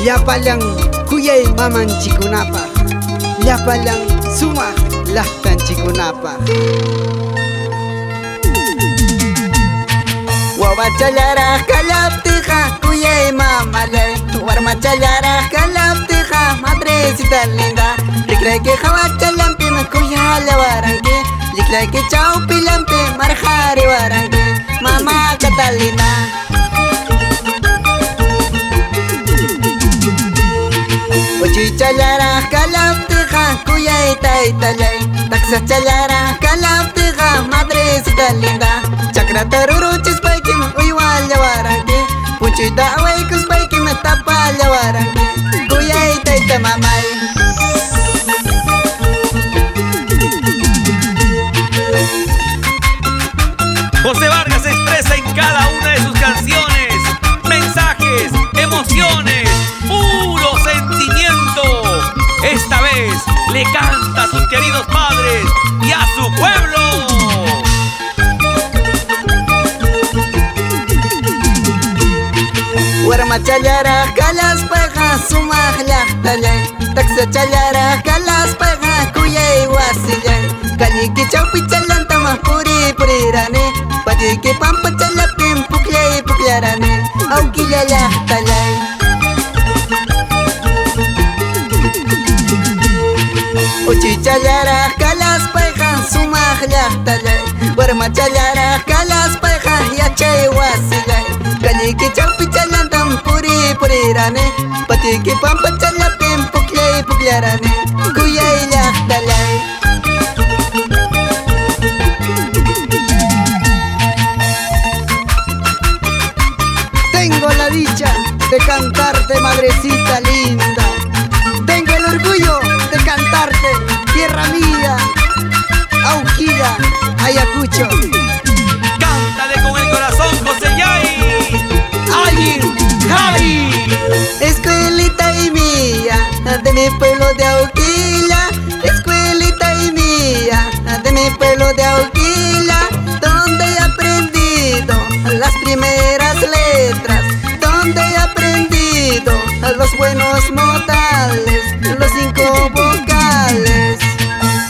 Llapalang kuyay mamanchikunapaq, llapalang sumaq llaqtanchikunapaq. Wawachallaraq kalaptiqa kuyay mamalay, warmachallaraq kalaptiqa madrecita linda. Rikrayki hawachalampi kuyalawaranki, likrayki chawpilampi marjari waranki, mama Catalina. Uchichallaraq kalaptiqa kuyay taytallay, taksachallaraq kalaptiqa madrecita linda. Chakrata ruruchispaykim uywallawaranki, punchuyta awaykuspaykim tapallawaranki, kuyay tayta mamay. José Vargas expresa en cada una de sus canciones mensajes, emociones, puro sentimiento. Esta vez le canta a sus queridos padres y a su pueblo. Warmachallaraq kalaspayqa sumaq llaqtallay, taksachallaraq kalaspayqa kuyay wasillay. Kalliki chawpi chalantamaq purirani, patiyki pampa chalapim pukllarani, awkilla llaqtallay. Uchichallaraq kalaspayqa sumaq llaqtallay, warmachallaraq kalaspayqa yachay wasillay. Kalliki chawpi chalantam purirani, patiyki pampa chalapim pukllarani, kuyay llaqtallay. Tengo la dicha de cantarte, madrecita linda. Tengo el orgullo de cantarte, tierra mía, Auquilla, Ayacucho. Cántale con el corazón, José Yay. ¡Ay, Javi! Escuelita y mía, de mi pueblo de Auquilla. Escuelita y mía, de mi pueblo de Auquilla, donde he aprendido las primeras letras, donde he aprendido los buenos modales, los 5 vocales.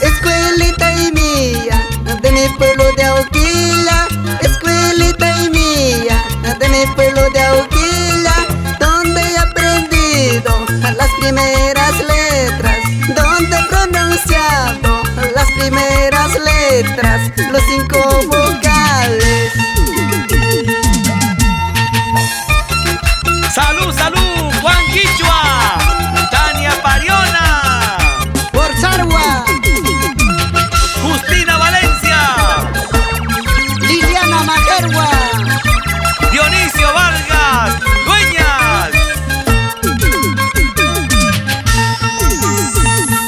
Escuelita y mía, de mi pueblo de Auquilla. Escuelita y mía, de mi pueblo de Auquilla, donde he aprendido las primeras letras, donde he pronunciado las primeras letras, los 5 vocales. Salud, salud, Juan Quichua, Tania Pariona, Por Sarwa, Justina Valencia, Liliana Majerwa, Dionisio Vargas, Dueñas,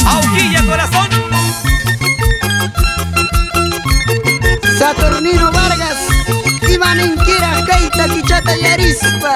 Auquilla Corazón, Saturnino Vargas, Iván Inquira, Keita, Quichata y Arispa.